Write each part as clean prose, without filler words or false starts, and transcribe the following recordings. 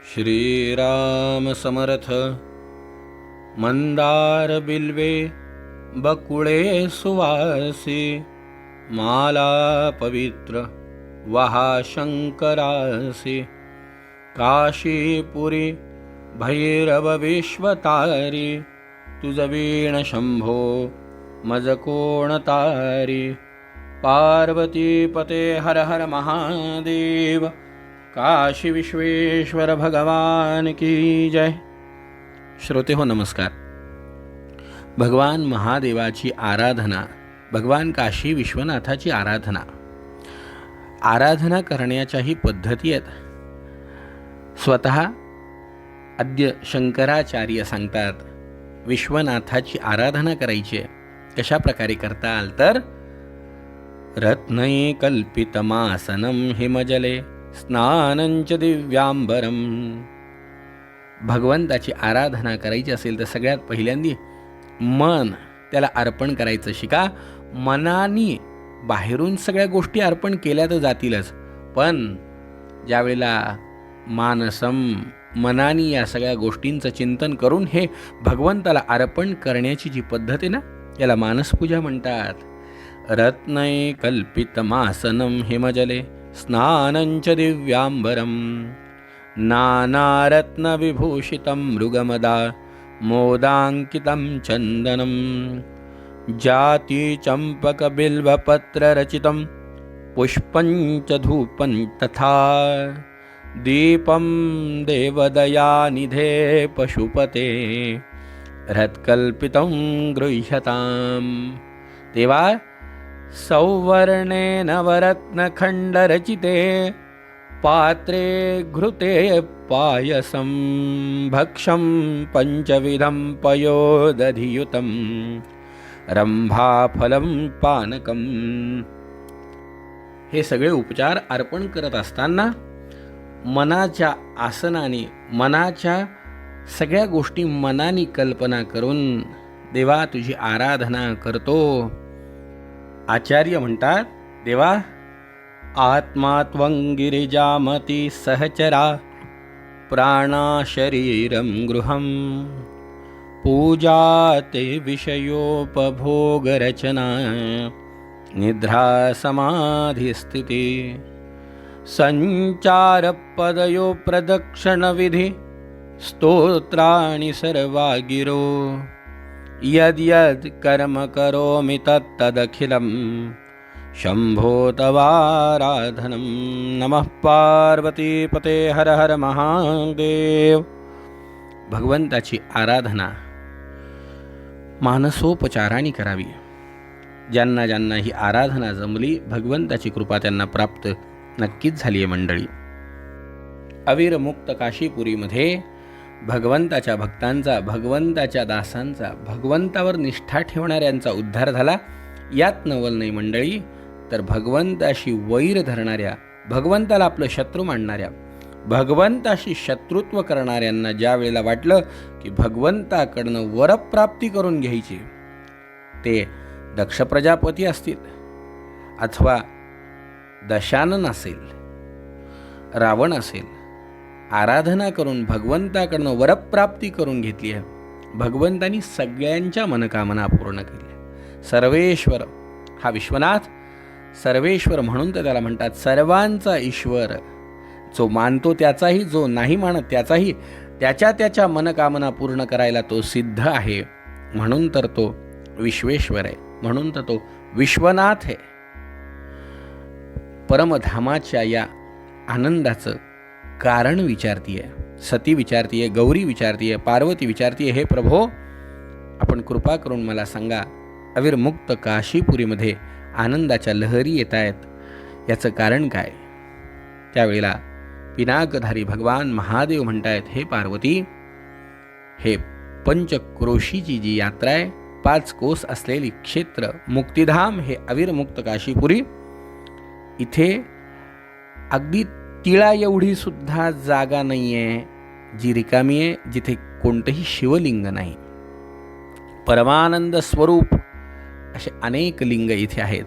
श्रीराम समर्थ। मंदार बिल्वे बकुळे सुवासी, माला पवित्र वहा शंकरासी। काशीपुरी भैरव विश्वतारी, तुझ वीण शंभो मज कोण तारी। पार्वती पते हर हर महादेव, काशी विश्वेश्वर भगवान की जय। श्रोते हो नमस्कार। भगवान महादेवाची आराधना, भगवान काशी विश्वनाथाची आराधना करण्याच्याही पद्धती आहेत। स्वतः आद्य शंकराचार्य सांगतात विश्वनाथाची आराधना करायची आहे। कशा प्रकारे करताल तर रत्नैकल्पितमासनं हिमजले स्नानंच दिव्यांबरम। भगवंताची आराधना करायची असेल तर सगळ्यात पहिल्यांदा मन त्याला अर्पण करायचं शिका। मनाने बाहेरून सगळ्या गोष्टी अर्पण केल्या तर जातीलच, पण ज्यावेळेला मनाने या सगळ्या गोष्टींचं चिंतन करून हे भगवंताला अर्पण करण्याची जी पद्धत आहे ना, याला मानसपूजा म्हणतात। रत्नैकल्पितमासनं हिमजले स्नानंच दिव्यांबरम, नानारत्नविभूषितं मृगमदा मोदांकितं चन्दनं। जातिचम्पकबिल्वपत्ररचितं पुष्पञ्च धूपं तथा, दीपं देवदयानिधे पशुपते हृत्कल्पितं गृह्यताम्। देवा, सौवर्णेन नवरत्नखण्डरचिते पात्रे घृते पायसं, भक्षं पञ्चविधं पयोदधियुतं रंभाफलं पानकं। हे सगळे उपचार अर्पण करत असताना मनाच्या आसनाने, मनाच्या सगळ्या गोष्टी मनाने कल्पना करून देवा तुझी आराधना करतो। आचार्य म्हणतात, देवा आत्मा त्वं गिरिजामती सहचरा, प्राणा शरीरं गृहं, पूजा ते विषयोपभोगरचना, निद्रा समाधिस्थिति, संचारपदयो प्रदक्षिणविधि, स्तोत्राणि सर्वा गिरो, यद्यद् कर्म करोमि तत्तदखिलं शंभो तवाराधनं। नमः पार्वती पते हर हर महादेव। भगवंताची आराधना मानसोपचाराने करावी। ज्यांना ज्यांना ही आराधना जमली, भगवंताची कृपा त्यांना प्राप्त नक्कीच झाली आहे मंडळी। अविरमुक्त काशीपुरीमध्ये भगवंताच्या भक्तांचा, भगवंताच्या दासांचा, भगवंतावर निष्ठा ठेवणाऱ्यांचा उद्धार झाला। यात नवल नाही मंडळी, तर भगवंताशी वैर धरणाऱ्या, भगवंताला आपलं शत्रू मानणाऱ्या, भगवंताशी शत्रुत्व करणाऱ्यांना ज्या वेळेला वाटलं की भगवंताकडनं वरप्राप्ती करून घ्यायची, ते दक्ष प्रजापती असतील अथवा दशानन असेल, रावण असेल, आराधना करून भगवंताकडनं वरप्राप्ती करून घेतली आहे। भगवंतानी सगळ्यांच्या मनकामना पूर्ण केल्या। सर्वेश्वर हा विश्वनाथ, सर्वेश्वर म्हणून तर त्याला म्हणतात सर्वांचा ईश्वर। जो मानतो त्याचाही, जो नाही मानत त्याचाही, त्याच्या मनकामना पूर्ण करायला तो सिद्ध आहे। म्हणून तर तो विश्वेश्वर आहे, म्हणून तर तो विश्वनाथ आहे। परमधामाच्या या आनंदाचं कारण विचारतीये, सती विचारतीये, गौरी विचारतीये, पार्वती विचारतीये, हे प्रभो आपण कृपा करून मला सांगा, अविरमुक्त काशीपुरीमध्ये आनंदाच्या लहरी येत आहेत, याचं कारण काय? त्यावेळेला पिनाकधारी भगवान महादेव म्हणतायत, हे पार्वती, हे पंचक्रोशीची जी यात्रा आहे, 5 कोस असलेली क्षेत्र मुक्तिधाम हे अविरमुक्त काशीपुरी, इथे अगदी तिळा एवढी सुद्धा जागा नाही आहे जी रिकामी आहे, जिथे कोणतंही शिवलिंग नाही। परमानंद स्वरूप असे अनेक लिंग इथे आहेत।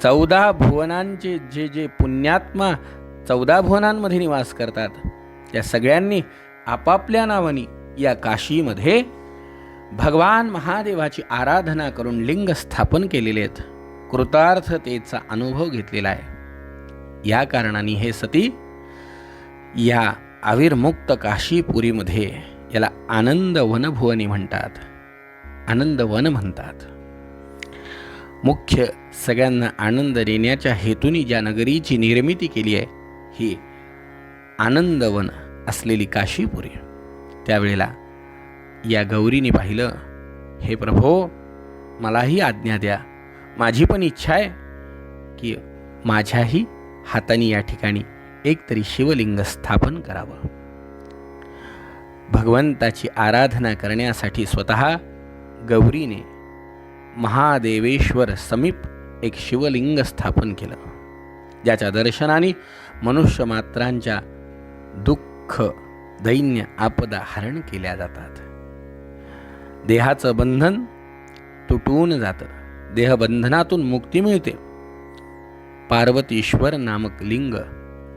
14 भुवनांचे जे पुण्यात्मा 14 भुवनांमध्ये निवास करतात, त्या सगळ्यांनी आपापल्या नावानी या काशीमध्ये भगवान महादेवाची आराधना करून लिंग स्थापन केलेले आहेत. कृतार्थतेचा अनुभव घेतलेला आहे. या कारणाने हे सती या आविर्मुक्त काशीपुरीमध्ये याला आनंद वनभुवनी म्हणतात, आनंदवन म्हणतात. मुख्य सगळ्यांना आनंद देण्याच्या हेतूने ज्या नगरीची निर्मिती केली आहे ही आनंदवन असलेली काशीपुरी. त्यावेळेला या गौरीने पाहिलं, हे प्रभो, मलाही आज्ञा द्या. माझी पण इच्छा आहे की माझ्याही हाताने या ठिकाणी एक तरी शिवलिंग स्थापन करावं. भगवंताची आराधना करण्यासाठी स्वतः गौरीने महादेवेश्वर समीप एक शिवलिंग स्थापन केलं, ज्याच्या दर्शनाने मनुष्य मात्रांच्या दुःख, दैन्य, आपदा हरण केल्या जातात. देहाचं बंधन तुटून जातं, देहबंधनातून मुक्ती मिळते. पार्वतीश्वर नामक लिंग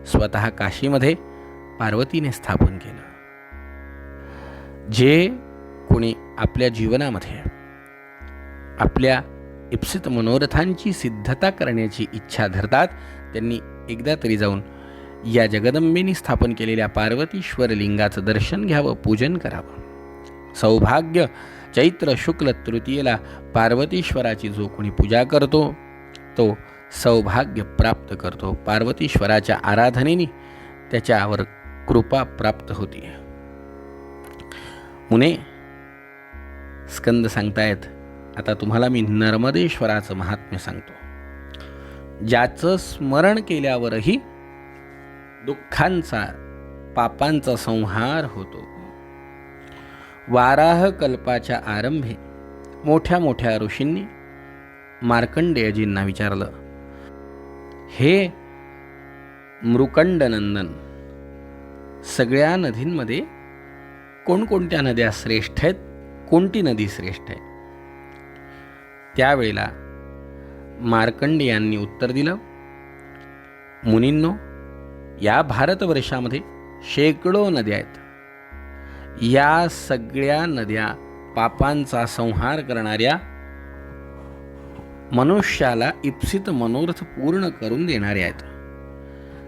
स्वतः काशीमध्ये पार्वतीने स्थापन केलं. जे कोणी आपल्या जीवनामध्ये आपल्या इप्सित मनोरथांची सिद्धता करण्याची इच्छा धरतात, त्यांनी एकदा तरी जाऊन या जगदंबेने स्थापन केलेल्या पार्वतीश्वर लिंगाचं दर्शन घ्यावं, पूजन करावं. सौभाग्य चैत्र शुक्ल तृतीयेला पार्वतीश्वराची जो कोणी पूजा करतो तो सौभाग्य प्राप्त करतो. पार्वतीश्वराच्या आराधनेने त्याच्यावर कृपा प्राप्त होती. मुने, स्कंद सांगतायत, आता तुम्हाला मी नर्मदेश्वराचं महात्म्य सांगतो. ज्याचं स्मरण केल्यावरही दुःखांचा, पापांचा संहार होतो. वाराह कल्पाच्या आरंभी मोठ्या मोठ्या ऋषींनी मार्कंडेयजींना विचारलं, हे मृकंडनंदन, सगळ्या नदींमध्ये कोणकोणत्या नद्या श्रेष्ठ आहेत, कोणती नदी श्रेष्ठ आहे? त्यावेळेला मार्कंडेयांनी उत्तर दिलं, मुनींनो, या भारतवर्षामध्ये शेकडो नद्या आहेत. या सगळ्या नद्या पापांचा संहार करणाऱ्या, मनुष्याला इप्सित मनोरथ पूर्ण करून देणाऱ्या आहेत.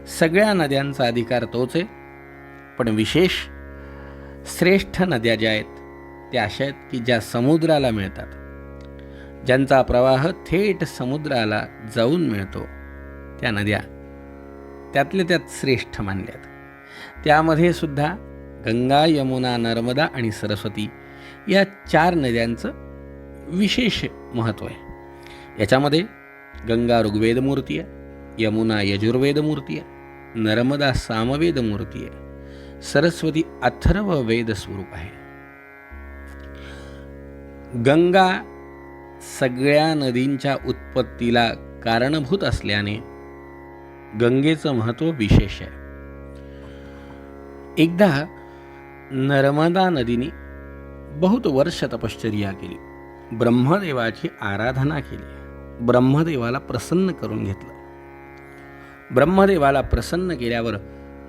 सगळ्या नद्यांचा अधिकार तोच आहे, पण विशेष श्रेष्ठ नद्या ज्या आहेत त्या अशा आहेत की ज्या समुद्राला मिळतात, ज्यांचा प्रवाह थेट समुद्राला जाऊन मिळतो. त्या नद्या त्यातल्या त्यात श्रेष्ठ मानल्यात. त्यामध्ये सुद्धा गंगा, यमुना, नर्मदा आणि सरस्वती या 4 नद्यांचं विशेष महत्त्व आहे. याच्यामध्ये गंगा ऋग्वेद मूर्ती आहे, यमुना यजुर्वेद मूर्ती आहे, नर्मदा सामवेद मूर्ती आहे, सरस्वती अथर्व वेद स्वरूप आहे. गंगा सगळ्या नदींच्या उत्पत्तीला कारणभूत असल्याने गंगेचं महत्त्व विशेष आहे. एकदा नर्मदा नदीने बहुत वर्ष तपश्चर्या केली, ब्रह्मदेवाची आराधना केली, ब्रह्मदेवाला प्रसन्न करून घेतलं. ब्रह्मदेवाला प्रसन्न केल्यावर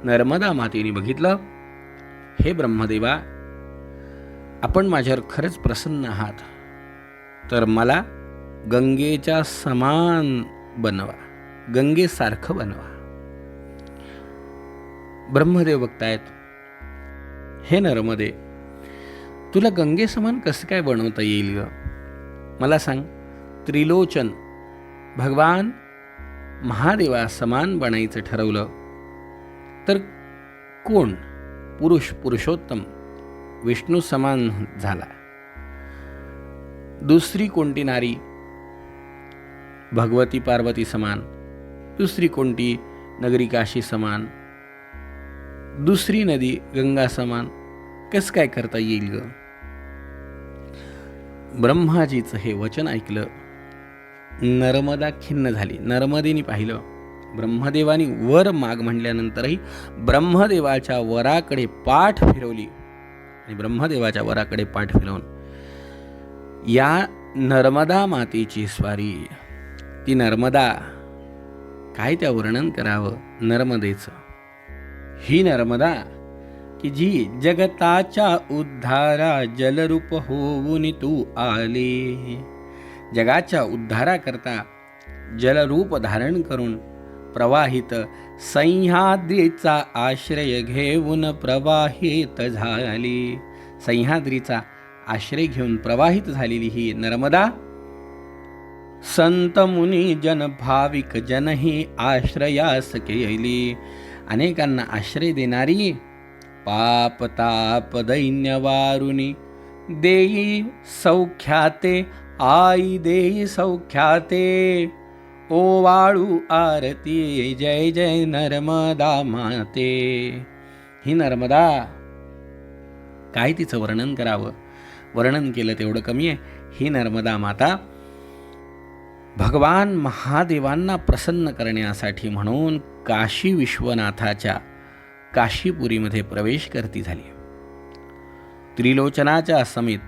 नर्मदा मातेने बघितलं, हे ब्रह्मदेवा, आपण माझ्यावर खरंच प्रसन्न आहात, तर मला गंगेच्या समान बनवा, गंगेसारखं बनवा. ब्रह्मदेव बघतायत, हे नर्मदे, तुला गंगेसमान कसं काय बनवता येईल ग? मला सांग. त्रिलोचन भगवान महादेवा समान बनायचं ठरवलं तर कोण? पुरुष पुरुषोत्तम विष्णू समान झाला. दुसरी कोणती नारी भगवती पार्वती समान, दुसरी कोणती नगरी काशी समान, दुसरी नदी गंगा समान कसं काय करता येईल ग? ब्रह्माजीचं हे वचन ऐकलं, नर्मदा खिन्न झाली. नर्मदेने पाहिलं, ब्रह्मदेवानी वर माग म्हणल्यानंतरही ब्रह्मदेवाच्या वराकडे पाठ फिरवली आणि ब्रह्मदेवाच्या वराकडे पाठ फिरवून या नर्मदा मातेची स्वारी, ती नर्मदा, काय त्या वर्णन करावं नर्मदेचं. ही नर्मदा की जी जगताच्या उद्धारा जलरूप होऊन तू आले. जगाच्या उद्धाराकरता जलरूप धारण करून प्रवाहित सह्याद्रीचा आश्रय घेऊन प्रवाहित झाली. सह्याद्रीचा आश्रय घेऊन प्रवाहित झालेली ही नर्मदा संत मुनी जन भाविक जनही आश्रयास केली. अनेकांना आश्रय देणारी पाप ताप दैन्य वारुणी देई सौख्याते आई देई सौख्याते. ओवाळू आरती जय जय नर्मदा माते. ही नर्मदा काय तिचं वर्णन करावं, वर्णन केलं तेवढं कमी आहे. ही नर्मदा माता भगवान महादेवांना प्रसन्न करण्यासाठी म्हणून काशी विश्वनाथाच्या काशीपुरीमध्ये प्रवेश करती झाली. त्रिलोचनाच्या समेत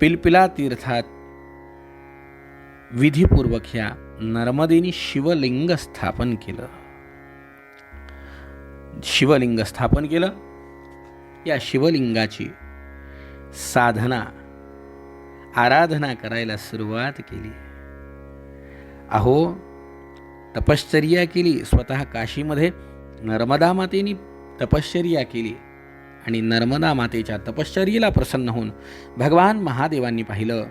पिलपिला तीर्थात विधिपूर्वक ह्या नर्मदेनी शिवलिंग स्थापन केलं. शिवलिंग स्थापन केलं. या शिवलिंगाची साधना आराधना करायला सुरुवात केली. अहो, तपश्चर्या केली. स्वतः काशीमध्ये नर्मदा मातेनी तपश्चर्या केली आणि नर्मदा मातेच्या तपश्चर्येला प्रसन्न होऊन भगवान महादेवांनी पाहिलं,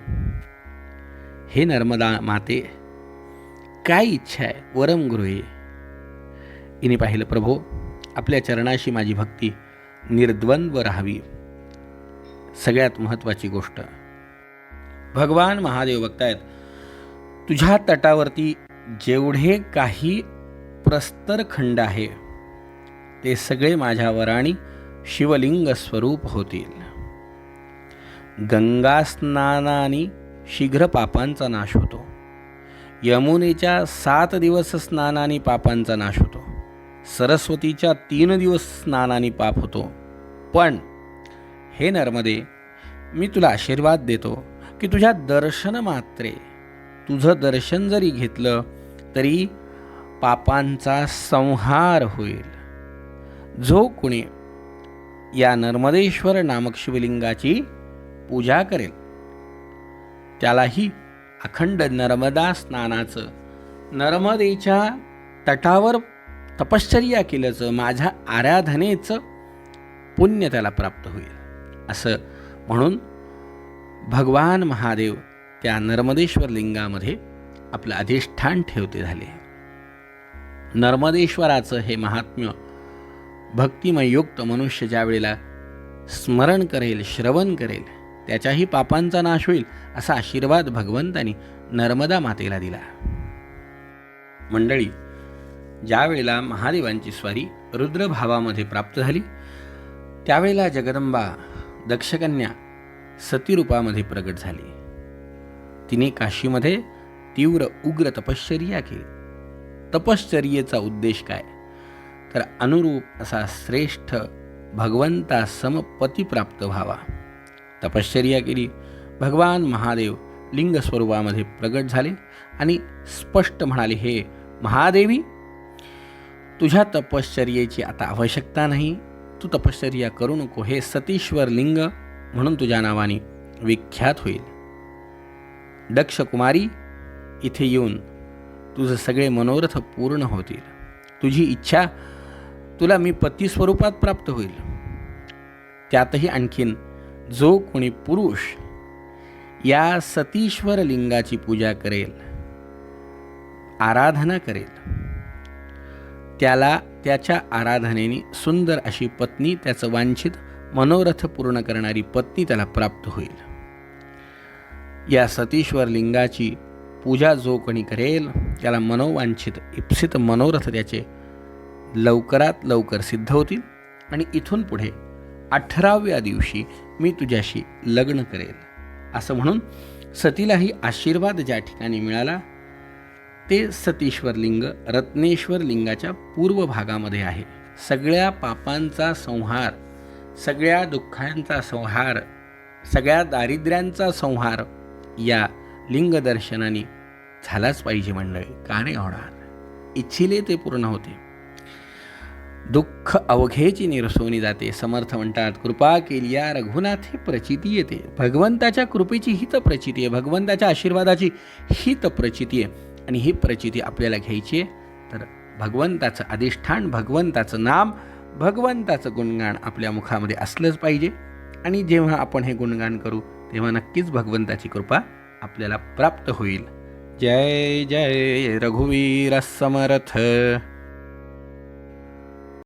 हे नर्मदा माते, काय इच्छा आहे, वरम गृहे. हिने पाहिलं, प्रभो, आपल्या चरणाशी माझी भक्ती निर्द्वंद्व राहावी. सगळ्यात महत्त्वाची गोष्ट भगवान महादेव बघतायत, तुझ्या तटावरती जेवढे काही प्रस्तर खंड आहे ते सगळे माझ्या वराणी शिवलिंग स्वरूप होतील. गंगा स्नानाने शीघ्र पापांचा नाश होतो. यमुनेच्या 7 दिवस स्नानाने पापांचा नाश होतो. सरस्वतीच्या 3 दिवस स्नानाने पाप होतो. पण हे नर्मदे, मी तुला आशीर्वाद देतो की तुझ्या दर्शन मात्रे, तुझं दर्शन जरी घेतलं तरी पापांचा संहार होईल. जो कोणी या नर्मदेश्वर नामक शिवलिंगाची पूजा करेल त्यालाही अखंड नर्मदा स्नानाचं, नर्मदेच्या तटावर तपश्चर्या केल्याचं, माझ्या आराधनेचं पुण्य त्याला प्राप्त होईल. असं म्हणून भगवान महादेव त्या नर्मदेश्वर लिंगामध्ये आपलं अधिष्ठान ठेवते झाले. नर्मदेश्वराचं हे महात्म्य भक्तिमयुक्त मनुष्य ज्या वेळेला स्मरण करेल, श्रवण करेल, त्याच्याही पापांचा नाश होईल असा आशीर्वाद भगवंतानी नर्मदा मातेला दिला. मंडळी, ज्या वेळेला महादेवांची स्वारी रुद्रभावामध्ये प्राप्त झाली त्यावेळेला जगदंबा दक्षकन्या सतीरूपामध्ये प्रगट झाली. तिने काशीमध्ये तीव्र उग्र तपश्चर्या केली. तपश्चर्येचा उद्देश काय, तर अनुरूप असा श्रेष्ठ भगवंता समपती प्राप्त व्हावा. तपश्चर्या केली. भगवान महादेव लिंग स्वरूपामध्ये प्रगट झाले आणि स्पष्ट म्हणाले, हे महादेवी, तुझ्या तपश्चर्येची आता आवश्यकता नाही. तू तपश्चर्या करू नको. हे सतीश्वर लिंग म्हणून तुझ्या नावाने विख्यात होईल. दक्ष कुमारी, इथे येऊन तुझं सगळे मनोरथ पूर्ण होतील. तुझी इच्छा तुला मी पती स्वरूपात प्राप्त होईल. त्यातही आणखीन जो कोणी पुरुष या सतीश्वर लिंगाची पूजा करेल, आराधना करेल, त्याला त्याच्या आराधनेने सुंदर अशी पत्नी, त्याचं वांछित मनोरथ पूर्ण करणारी पत्नी त्याला प्राप्त होईल. या सतीश्वर लिंगाची पूजा जो कोणी करेल त्याला मनोवांछित इप्सित मनोरथ त्याचे लवकरात लवकर सिद्ध होतील आणि इथून पुढे 18व्या दिवशी मी तुझ्याशी लग्न करेल. असं म्हणून सतीलाही आशीर्वाद ज्या ठिकाणी मिळाला ते सतीश्वर लिंग रत्नेश्वर लिंगाच्या पूर्व भागामध्ये आहे. सगळ्या पापांचा संहार, सगळ्या दुःखांचा संहार, सगळ्या दारिद्र्यांचा संहार या लिंग दर्शनाने झालाच पाहिजे. मंडळी, का नाही होणार? इच्छिले ते पूर्ण होते. दुःख अवघेची निरसोनी जाते. समर्थ म्हणतात, कृपा केलिया रघुनाथे प्रचिती येते. भगवंताच्या कृपेची हीच प्रचिती आहे, भगवंताच्या आशीर्वादाची हीच प्रचिती आहे. आणि ही प्रचिती आपल्याला घ्यायची आहे तर भगवंताचं अधिष्ठान, भगवंताचं नाम, भगवंताचं गुणगान आपल्या मुखामध्ये असलंच पाहिजे. आणि जेव्हा आपण हे गुणगान करू तेव्हा नक्कीच भगवंताची कृपा आपल्याला प्राप्त होईल. जय जय रघुवीर समर्थ.